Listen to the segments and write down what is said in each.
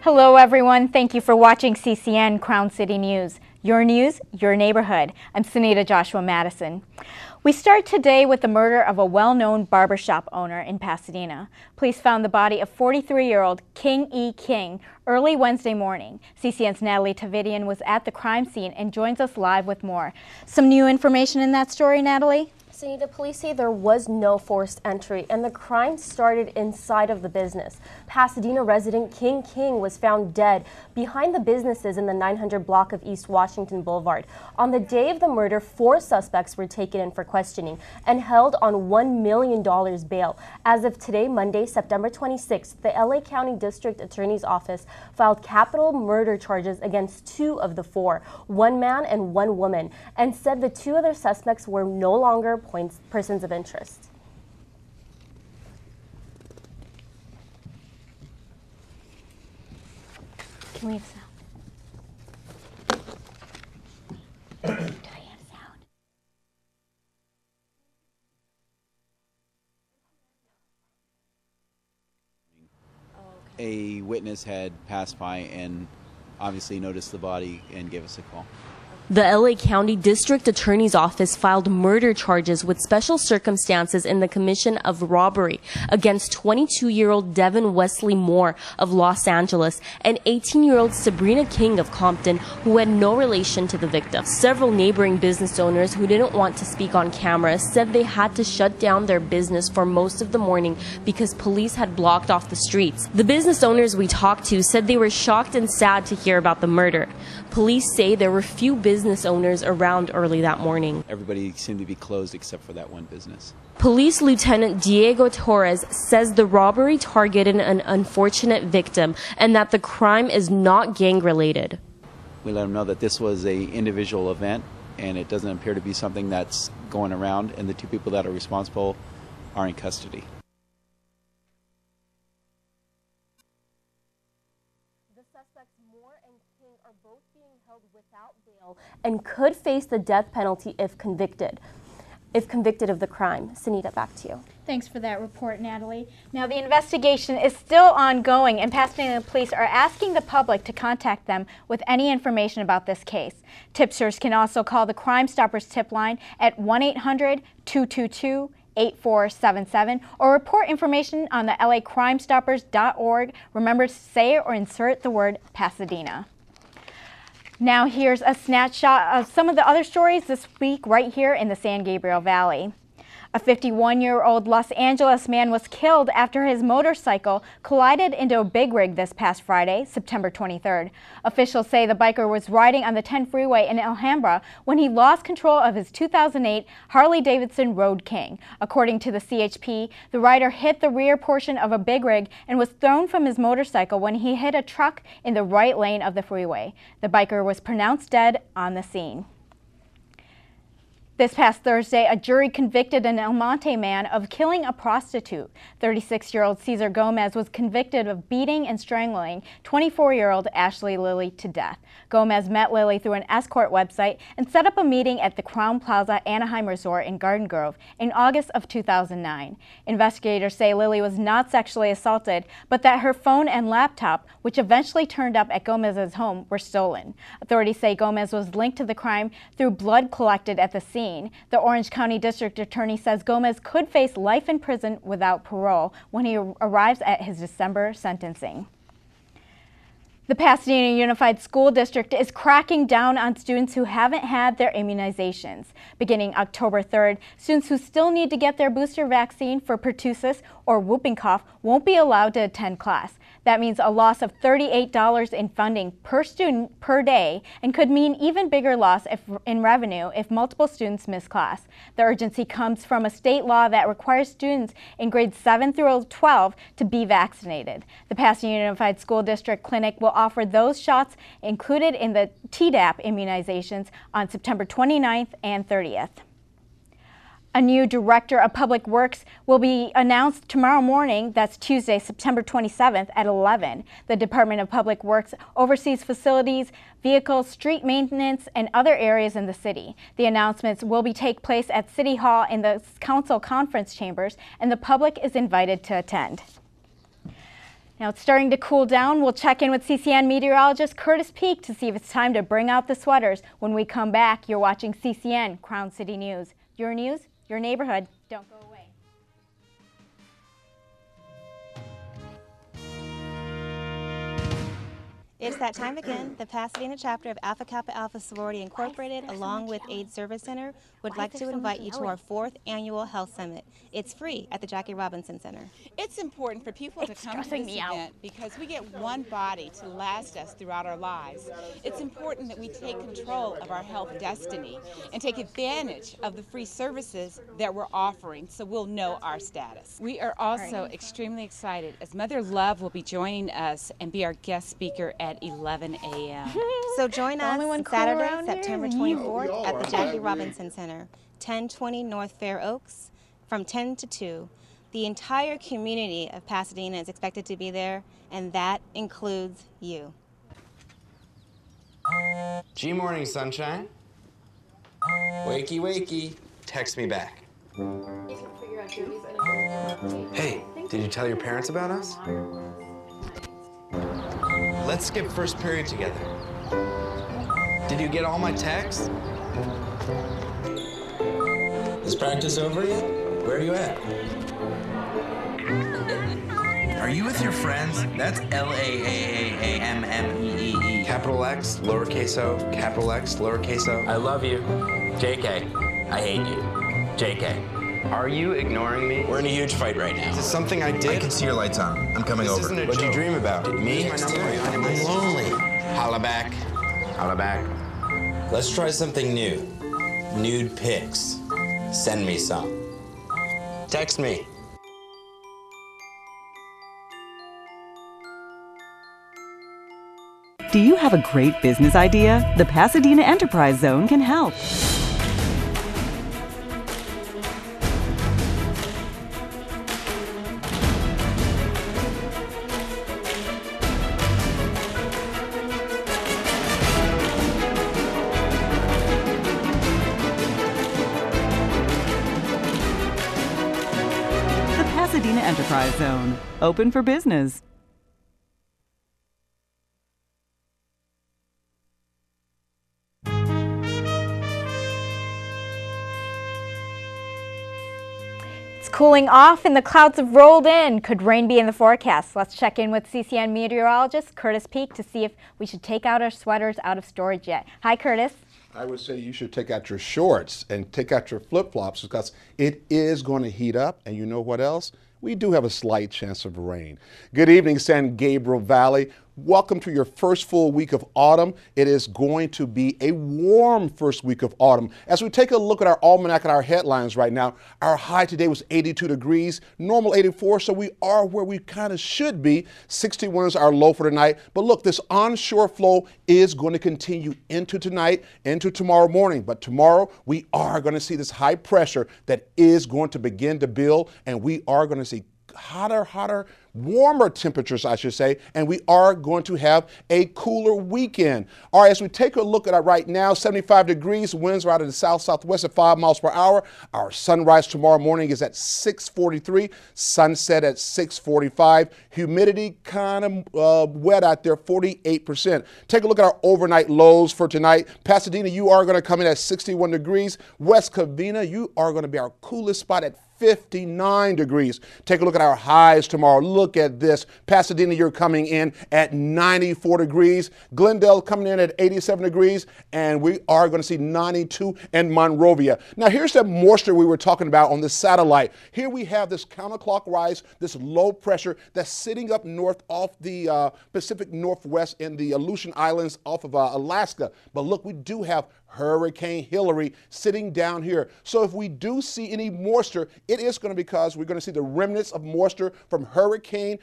Hello everyone, thank you for watching CCN Crown City News. Your news, your neighborhood. I'm Sunita Joshua Madison. We start today with the murder of a well-known barbershop owner in Pasadena. Police found the body of 43-year-old King E. King early Wednesday morning. CCN's Natalie Tavidian was at the crime scene and joins us live with more. Some new information in that story, Natalie? Sunita, police say there was no forced entry and the crime started inside of the business. Pasadena resident King was found dead behind the businesses in the 900 block of East Washington Boulevard. On the day of the murder, 4 suspects were taken in for questioning and held on $1 million bail. As of today, Monday, September 26th, the LA County District Attorney's Office filed capital murder charges against 2 of the 4, 1 man and 1 woman, and said the 2 other suspects were no longer persons of interest. Can we have sound? Do I have sound? A witness had passed by and obviously noticed the body and gave us a call. The LA County District Attorney's Office filed murder charges with special circumstances in the commission of robbery against 22-year-old Devin Wesley Moore of Los Angeles and 18-year-old Sabrina King of Compton, who had no relation to the victim. Several neighboring business owners who didn't want to speak on camera said they had to shut down their business for most of the morning because police had blocked off the streets. The business owners we talked to said they were shocked and sad to hear about the murder. Police say there were few business owners around early that morning. Everybody seemed to be closed except for that one business. Police Lieutenant Diego Torres says the robbery targeted an unfortunate victim and that the crime is not gang-related. We let them know that this was an individual event and it doesn't appear to be something that's going around, and the 2 people that are responsible are in custody. The suspects Moore and King are both being held without bail and could face the death penalty if convicted of the crime. Sunita, back to you. Thanks for that report, Natalie. Now, the investigation is still ongoing, and Pasadena police are asking the public to contact them with any information about this case. Tipsters can also call the Crime Stoppers tip line at 1-800-222-8477 or report information on the lacrimestoppers.org. Remember to say or insert the word Pasadena. Now here's a snapshot of some of the other stories this week right here in the San Gabriel Valley. A 51-year-old Los Angeles man was killed after his motorcycle collided into a big rig this past Friday, September 23rd. Officials say the biker was riding on the 10 freeway in Alhambra when he lost control of his 2008 Harley-Davidson Road King. According to the CHP, the rider hit the rear portion of a big rig and was thrown from his motorcycle when he hit a truck in the right lane of the freeway. The biker was pronounced dead on the scene. This past Thursday, a jury convicted an El Monte man of killing a prostitute. 36-year-old Cesar Gomez was convicted of beating and strangling 24-year-old Ashley Lilly to death. Gomez met Lilly through an escort website and set up a meeting at the Crown Plaza Anaheim Resort in Garden Grove in August of 2009. Investigators say Lilly was not sexually assaulted, but that her phone and laptop, which eventually turned up at Gomez's home, were stolen. Authorities say Gomez was linked to the crime through blood collected at the scene. The Orange County District Attorney says Gomez could face life in prison without parole when he arrives at his December sentencing. The Pasadena Unified School District is cracking down on students who haven't had their immunizations. Beginning October 3rd, students who still need to get their booster vaccine for pertussis or whooping cough won't be allowed to attend class. That means a loss of $38 in funding per student per day and could mean even bigger loss in revenue if multiple students miss class. The urgency comes from a state law that requires students in grades 7 through 12 to be vaccinated. The Pasadena Unified School District Clinic will offer those shots included in the Tdap immunizations on September 29th and 30th. A new director of public works will be announced tomorrow morning. That's Tuesday, September 27th at 11. The Department of Public Works oversees facilities, vehicles, street maintenance, and other areas in the city. The announcements will take place at City Hall in the Council Conference Chambers, and the public is invited to attend. Now it's starting to cool down. We'll check in with CCN meteorologist Curtis Peek to see if it's time to bring out the sweaters. When we come back, you're watching CCN Crown City News. Your news, your neighborhood. Don't go away. It's that time again. The Pasadena chapter of Alpha Kappa Alpha Sorority Incorporated, along with AIDS Service Center, would like to invite you to our 4th annual Health Summit. It's free at the Jackie Robinson Center. It's important for people to come to this event because we get one body to last us throughout our lives. It's important that we take control of our health destiny and take advantage of the free services that we're offering so we'll know our status. We are also extremely excited as Mother Love will be joining us and be our guest speaker at 11 a.m. So join us on Saturday, September 24th at the Jackie Robinson Center, 1020 North Fair Oaks, from 10 to 2. The entire community of Pasadena is expected to be there, and that includes you. G morning, sunshine. Wakey, wakey. Text me back. Hey, did you tell your parents about us? Let's skip first period together. Did you get all my texts? Is practice over yet? Where are you at? Are you with your friends? That's L-A-A-A-A-M-M-E-E-E. Capital X, lowercase o, capital X, lowercase o. I love you. JK. I hate you. JK. Are you ignoring me? We're in a huge fight right now. Is this something I did? I can see your lights on. I'm coming over. What'd you dream about? Me? I'm lonely. Holla back. Holla back. Let's try something new. Nude pics. Send me some. Text me. Do you have a great business idea? The Pasadena Enterprise Zone can help. Pasadena Enterprise Zone, open for business. It's cooling off and the clouds have rolled in. Could rain be in the forecast? Let's check in with CCN meteorologist Curtis Peek to see if we should take out our sweaters out of storage yet. Hi, Curtis. I would say you should take out your shorts and take out your flip-flops because it is going to heat up. And you know what else? We do have a slight chance of rain. Good evening, San Gabriel Valley. Welcome to your first full week of autumn. It is going to be a warm first week of autumn. As we take a look at our almanac and our headlines right now, our high today was 82 degrees, normal 84, so we are where we kind of should be. 61 is our low for tonight. But look, this onshore flow is going to continue into tonight, into tomorrow morning. But tomorrow, we are going to see this high pressure that is going to begin to build, and we are going to see hotter, warmer temperatures, I should say, and we are going to have a cooler weekend. All right, as we take a look at it right now, 75 degrees, winds are out of the south-southwest at 5 miles per hour. Our sunrise tomorrow morning is at 6:43, sunset at 6:45. Humidity kind of wet out there, 48%. Take a look at our overnight lows for tonight. Pasadena, you are going to come in at 61 degrees. West Covina, you are going to be our coolest spot at 59 degrees. Take a look at our highs tomorrow. Look at this. Pasadena, you're coming in at 94 degrees. Glendale coming in at 87 degrees. And we are going to see 92 in Monrovia. Now, here's that moisture we were talking about on the satellite. Here we have this counterclockwise, this low pressure that's sitting up north off the Pacific Northwest in the Aleutian Islands off of Alaska. But look, we do have Hurricane Hillary sitting down here. So if we do see any moisture, it is going to be because we're going to see the remnants of moisture from Hurricane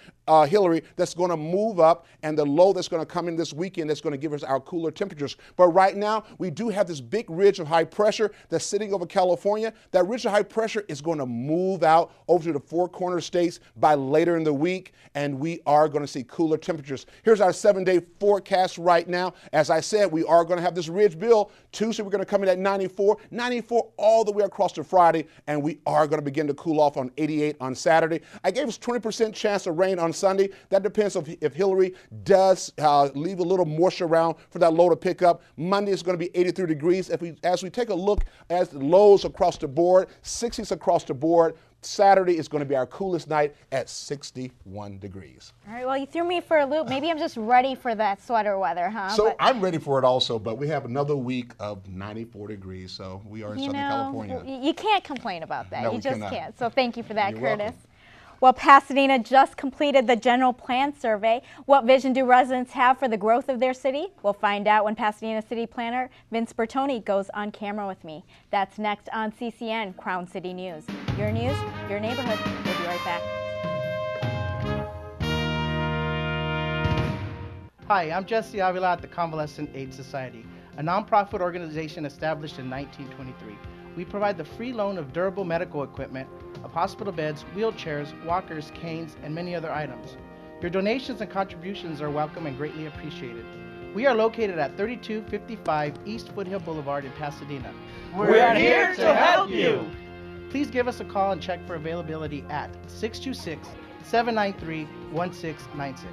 Hillary that's going to move up, and the low that's going to come in this weekend that's going to give us our cooler temperatures. But right now, we do have this big ridge of high pressure that's sitting over California. That ridge of high pressure is going to move out over to the Four Corner states by later in the week, and we are going to see cooler temperatures. Here's our 7-day forecast right now. As I said, we are going to have this ridge build. Tuesday, we're going to come in at 94 all the way across to Friday, and we are going to begin to cool off on 88 on Saturday. I gave us 20% chance of rain on Sunday. That depends on if Hillary does leave a little moisture around for that low to pick up. Monday is going to be 83 degrees. As we take a look at the lows across the board, 60s across the board. Saturday is going to be our coolest night at 61 degrees. All right, well, you threw me for a loop. Maybe I'm just ready for that sweater weather, huh? So I'm ready for it also, but we have another week of 94 degrees, so we are in Southern California. You can't complain about that. No, you just cannot. can't. So thank you for that, You're Curtis. welcome. Well, Pasadena just completed the general plan survey. What vision do residents have for the growth of their city? We'll find out when Pasadena City Planner Vince Bertoni goes on camera with me. That's next on CCN Crown City News. Your news, your neighborhood. We'll be right back. Hi, I'm Jesse Avila at the Convalescent Aid Society, a nonprofit organization established in 1923. We provide the free loan of durable medical equipment, of hospital beds, wheelchairs, walkers, canes, and many other items. Your donations and contributions are welcome and greatly appreciated. We are located at 3255 East Foothill Boulevard in Pasadena. We're here to help you. Please give us a call and check for availability at 626-793-1696.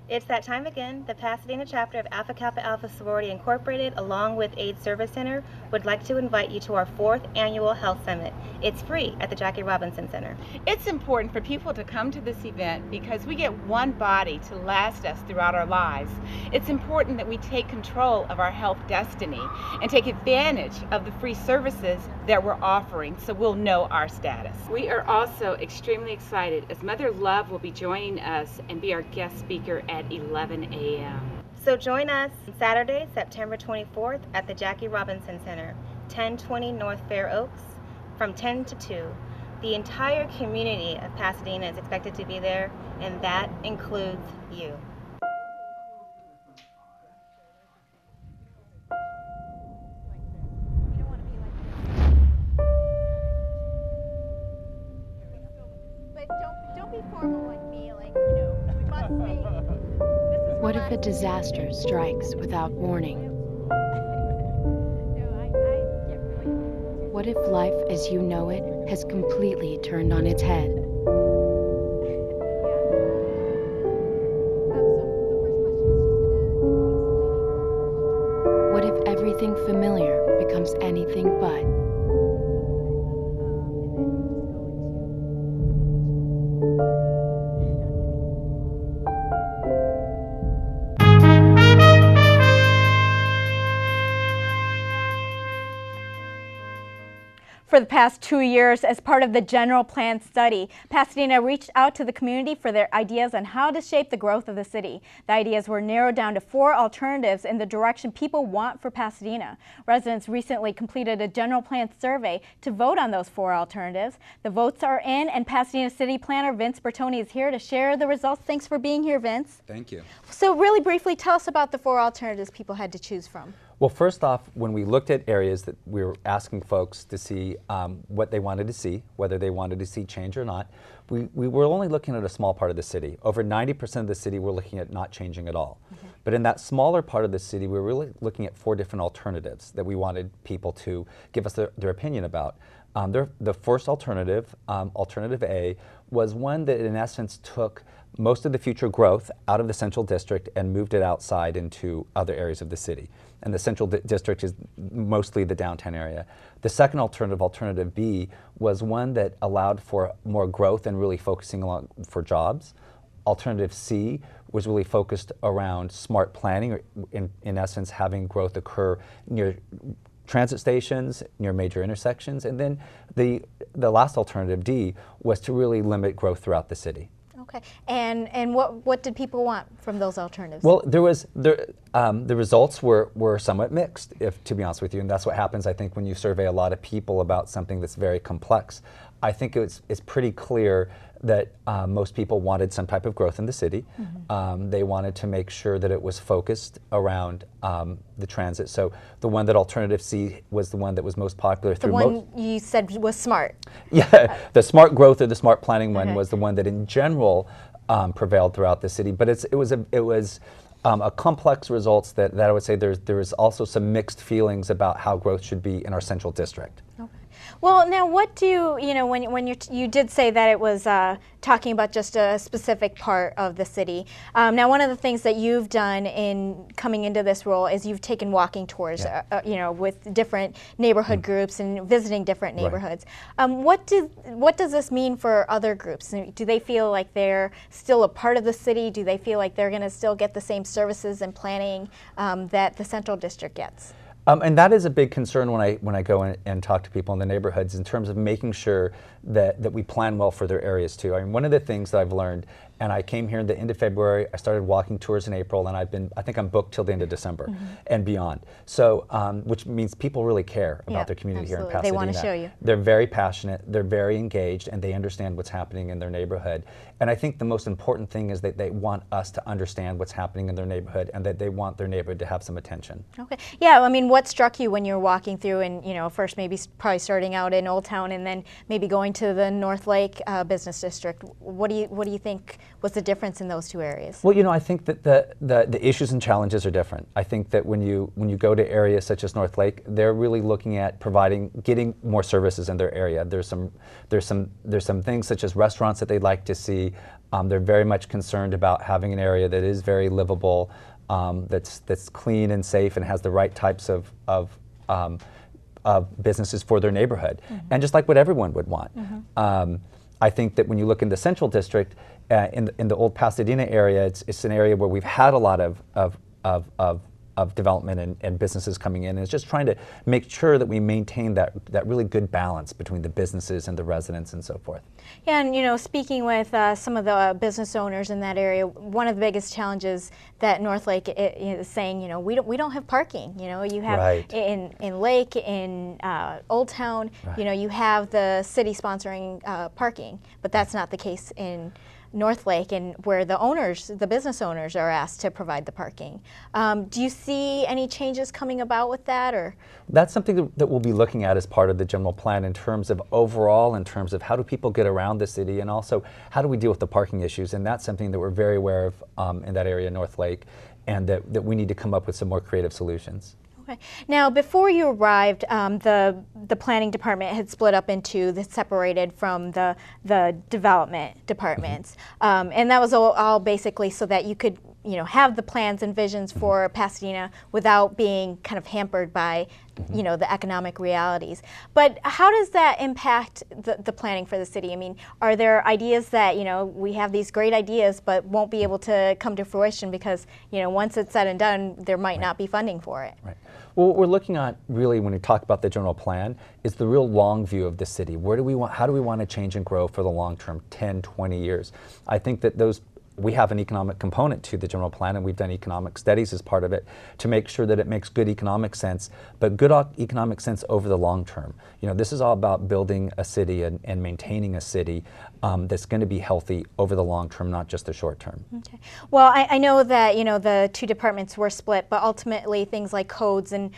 It's that time again. The Pasadena chapter of Alpha Kappa Alpha Sorority Incorporated, along with AIDS Service Center, would like to invite you to our 4th annual Health Summit. It's free at the Jackie Robinson Center. It's important for people to come to this event because we get one body to last us throughout our lives. It's important that we take control of our health destiny and take advantage of the free services that we're offering so we'll know our status. We are also extremely excited as Mother Love will be joining us and be our guest speaker at 11 a.m. So join us Saturday, September 24th at the Jackie Robinson Center, 1020 North Fair Oaks, from 10 to 2. The entire community of Pasadena is expected to be there, and that includes you. But don't be formal like me, like, you know, we must be. What if a disaster strikes without warning? What if life as you know it has completely turned on its head? What if everything familiar becomes anything but? For the past 2 years, as part of the general plan study, Pasadena reached out to the community for their ideas on how to shape the growth of the city. The ideas were narrowed down to 4 alternatives in the direction people want for Pasadena. Residents recently completed a general plan survey to vote on those 4 alternatives. The votes are in, and Pasadena City Planner Vince Bertoni is here to share the results. Thanks for being here, Vince. Thank you. So really briefly, tell us about the 4 alternatives people had to choose from. Well, first off, when we looked at areas that we were asking folks to see what they wanted to see, whether they wanted to see change or not, we were only looking at a small part of the city. Over 90% of the city we're looking at not changing at all. Mm-hmm. But in that smaller part of the city, we're really looking at 4 different alternatives that we wanted people to give us their opinion about. The first alternative, Alternative A, was one that in essence took most of the future growth out of the central district and moved it outside into other areas of the city. And the central district is mostly the downtown area. The second alternative, Alternative B, was one that allowed for more growth and really focusing on for jobs. Alternative C was really focused around smart planning, or in essence having growth occur near transit stations, near major intersections. And then the last alternative, D, was to really limit growth throughout the city. Okay, and what did people want from those alternatives? Well, the results were somewhat mixed, to be honest with you, and that's what happens, I think, when you survey a lot of people about something that's very complex. I think it's pretty clear that most people wanted some type of growth in the city. Mm-hmm. They wanted to make sure that it was focused around the transit. So the one that Alternative C was the one that was most popular. The one you said was smart. Yeah, the smart growth or the smart planning one was the one that in general prevailed throughout the city. But it was a complex results that I would say there is also some mixed feelings about how growth should be in our central district. Okay. Well, now what do you know when you did say that it was talking about just a specific part of the city. Now, one of the things that you've done in coming into this role is you've taken walking tours, you know, with different neighborhood groups and visiting different neighborhoods. What does this mean for other groups? Do they feel like they're still a part of the city? Do they feel like they're going to still get the same services and planning that the Central District gets? And that is a big concern when I go and talk to people in the neighborhoods in terms of making sure that we plan well for their areas too. I mean, one of the things that I've learned, and I came here at the end of February, I started walking tours in April, and I think I'm booked till the end of December and beyond. So, which means people really care about their community here in Pasadena. They want to show you. They're very passionate, they're very engaged, and they understand what's happening in their neighborhood. And I think the most important thing is that they want us to understand what's happening in their neighborhood and that they want their neighborhood to have some attention. Okay. Yeah, I mean, what struck you when you were walking through and, you know, first maybe probably starting out in Old Town and then maybe going to the North Lake Business District? What do you think was the difference in those two areas? Well, you know, I think that the issues and challenges are different. I think that when you go to areas such as North Lake, they're really looking at getting more services in their area. There's some things such as restaurants that they'd like to see. They're very much concerned about having an area that is very livable, that's clean and safe and has the right types of businesses for their neighborhood, and just like what everyone would want. I think that when you look in the Central District, in the old Pasadena area, it's an area where we've had a lot of development and businesses coming in, and it's just trying to make sure that we maintain that really good balance between the businesses and the residents and so forth. Yeah, and you know, speaking with some of the business owners in that area, one of the biggest challenges that North Lake is saying, you know, we don't have parking. You know, you have in Lake, in Old Town, you know, you have the city sponsoring parking, but that's not the case in North Lake, and where the business owners are asked to provide the parking. Do you see any changes coming about with that, or? That's something that we'll be looking at as part of the general plan in terms of overall, in terms of how do people get around the city, and also how do we deal with the parking issues, and that's something that we're very aware of in that area, North Lake, and that we need to come up with some more creative solutions. Okay. Now, before you arrived, the planning department had split up into separated from the development departments, and that was all basically so that you could, you know, have the plans and visions for Pasadena without being kind of hampered by, you know, the economic realities. But how does that impact the planning for the city? I mean, are there ideas that, you know, we have these great ideas but won't be able to come to fruition because, you know, once it's said and done, there might not be funding for it? Right. Well, what we're looking at really when we talk about the general plan is the real long view of the city. How do we want to change and grow for the long term, 10, 20 years? I think that we have an economic component to the general plan, and we've done economic studies as part of it to make sure that it makes good economic sense, but good economic sense over the long term. You know, this is all about building a city and maintaining a city that's going to be healthy over the long term, not just the short term. Okay. Well, I know that, you know, the two departments were split, but ultimately things like codes and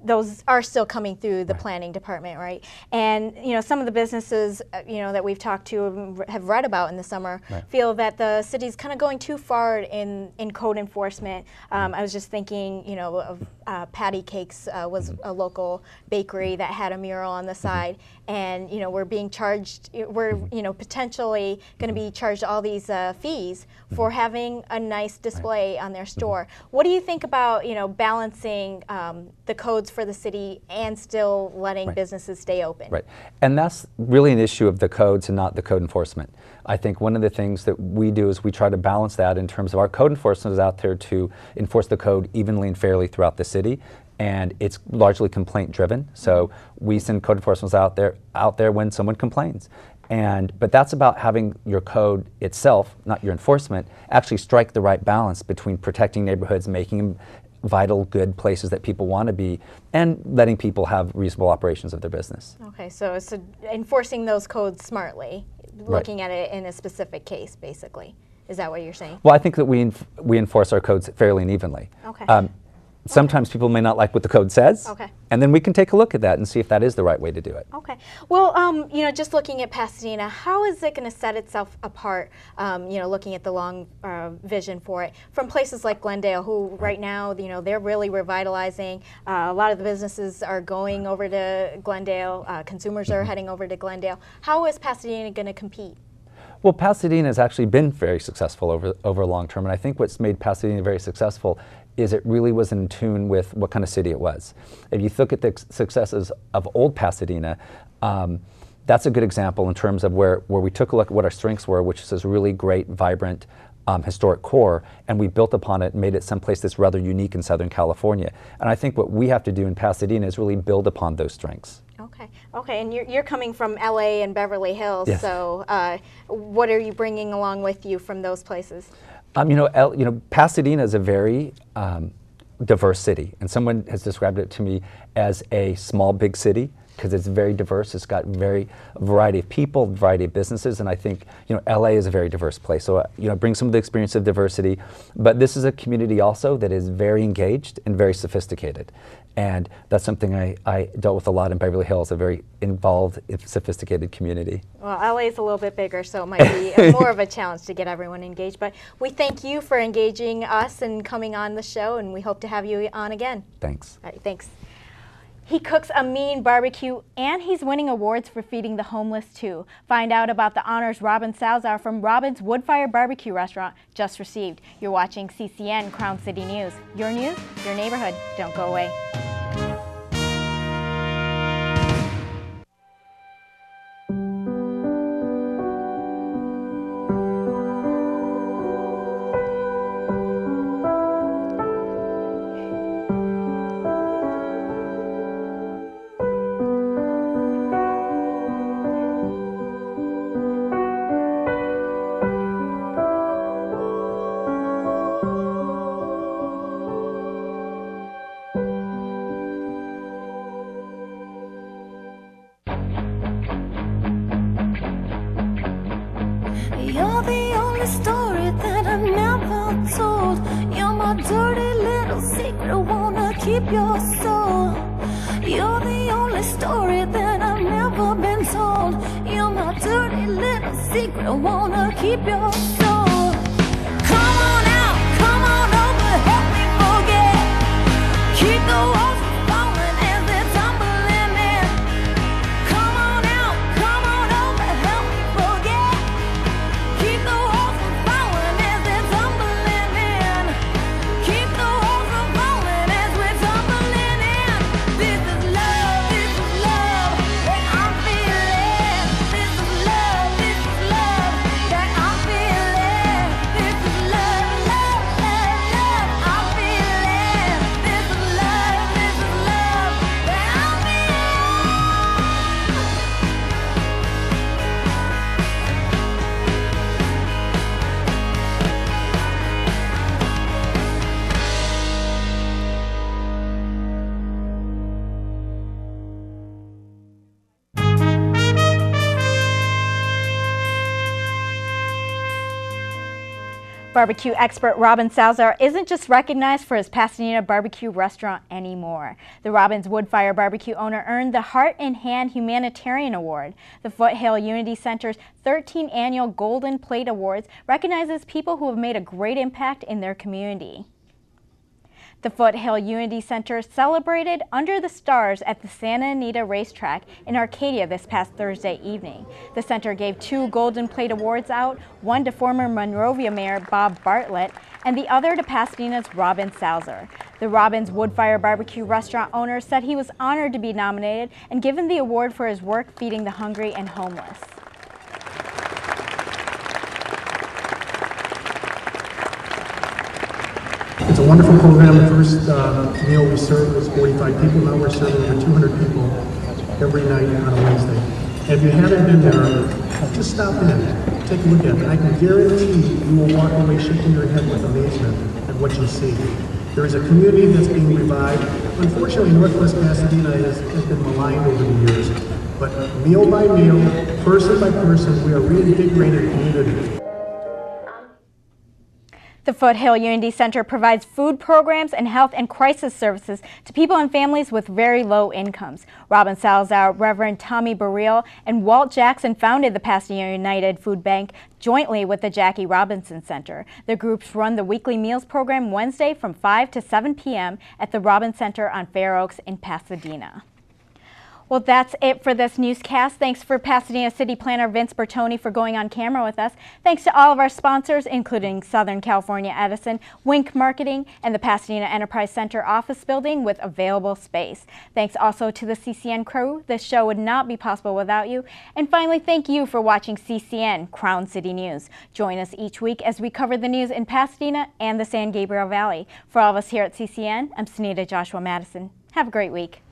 those are still coming through the planning department, right? And, you know, some of the businesses, you know, that we've talked to and have read about in the summer feel that the city's kind of going too far in code enforcement. I was just thinking, you know, of Patty Cakes was a local bakery that had a mural on the side, and, you know, we're being charged, we're, you know, potentially going to be charged all these fees for having a nice display on their store. What do you think about, you know, balancing the codes for the city and still letting businesses stay open? Right, and that's really an issue of the codes and not the code enforcement. I think one of the things that we do is we try to balance that in terms of our code enforcement is out there to enforce the code evenly and fairly throughout the city, and it's largely complaint driven. So we send code enforcement out there when someone complains. But that's about having your code itself, not your enforcement, actually strike the right balance between protecting neighborhoods, making them vital, good places that people want to be, and letting people have reasonable operations of their business. Okay, so it's enforcing those codes smartly, looking at it in a specific case, basically. Is that what you're saying? Well, I think that we enforce our codes fairly and evenly. Okay. Sometimes people may not like what the code says, and then we can take a look at that and see if that is the right way to do it. Okay. Well, you know, just looking at Pasadena, how is it going to set itself apart, you know, looking at the long vision for it, from places like Glendale, who right now, you know, they're really revitalizing. A lot of the businesses are going over to Glendale. Consumers are heading over to Glendale. How is Pasadena going to compete? Well, Pasadena has actually been very successful over long term, and I think what's made Pasadena very successful is it really was in tune with what kind of city it was. If you look at the successes of old Pasadena, that's a good example in terms of where we took a look at what our strengths were, which is this really great, vibrant, historic core, and we built upon it and made it someplace that's rather unique in Southern California. And I think what we have to do in Pasadena is really build upon those strengths. Okay, okay, and you're coming from LA and Beverly Hills, yes. So what are you bringing along with you from those places? You know, Pasadena is a very diverse city, and someone has described it to me as a small big city because it's very diverse. It's got very variety of people, variety of businesses, and I think, you know, LA is a very diverse place. So you know, bring some of the experience of diversity, but this is a community also that is very engaged and very sophisticated. And that's something I dealt with a lot in Beverly Hills, a very involved, sophisticated community. Well, LA is a little bit bigger, so it might be more of a challenge to get everyone engaged. But we thank you for engaging us and coming on the show, and we hope to have you on again. Thanks. All right, thanks. He cooks a mean barbecue, and he's winning awards for feeding the homeless, too. Find out about the honors Robin Salzar from Robin's Woodfire Barbecue Restaurant just received. You're watching CCN Crown City News. Your news, your neighborhood. Don't go away. You're the only story that I've never told. You're my dirty little secret, wanna keep your soul. You're the only story that I've never been told. You're my dirty little secret, wanna keep your soul. Come on out, come on over, help me forget. Keep the walls from falling as they're tumbling in. Come on out, come on over, help me forget. Keep the walls from falling as they're tumbling in. Keep the walls from falling as we're tumbling in. This is love that I'm feeling. This is love that I'm feeling. This is love, love, love, love I'm feeling. This is love that I'm Barbecue expert Robin Salzar isn't just recognized for his Pasadena barbecue restaurant anymore. The Robin's Woodfire Barbecue owner earned the Heart in Hand Humanitarian Award. The Foothill Unity Center's 13th annual Golden Plate Awards recognizes people who have made a great impact in their community. The Foothill Unity Center celebrated Under the Stars at the Santa Anita Racetrack in Arcadia this past Thursday evening. The center gave 2 Golden Plate Awards out, one to former Monrovia Mayor Bob Bartlett and the other to Pasadena's Robin Salzar. The Robin's Woodfire Barbecue restaurant owner said he was honored to be nominated and given the award for his work feeding the hungry and homeless. It's a wonderful program. The first meal we served was 45 people. Now we're serving over 200 people every night on a Wednesday. And if you haven't been there, just stop in, take a look at it. I can guarantee you will walk away shaking your head with amazement at what you see. There is a community that's being revived. Unfortunately, Northwest Pasadena has been maligned over the years. But meal by meal, person by person, we are reinvigorating community. The Foothill Unity Center provides food programs and health and crisis services to people and families with very low incomes. Robin Salazar, Reverend Tommy Burrell, and Walt Jackson founded the Pasadena United Food Bank jointly with the Jackie Robinson Center. The groups run the weekly meals program Wednesday from 5 to 7 p.m. at the Robin Center on Fair Oaks in Pasadena. Well, that's it for this newscast. Thanks for Pasadena City Planner Vince Bertoni for going on camera with us. Thanks to all of our sponsors, including Southern California Edison, Wink Marketing, and the Pasadena Enterprise Center office building with available space. Thanks also to the CCN crew. This show would not be possible without you. And finally, thank you for watching CCN Crown City News. Join us each week as we cover the news in Pasadena and the San Gabriel Valley. For all of us here at CCN, I'm Sunita Joshua Madison. Have a great week.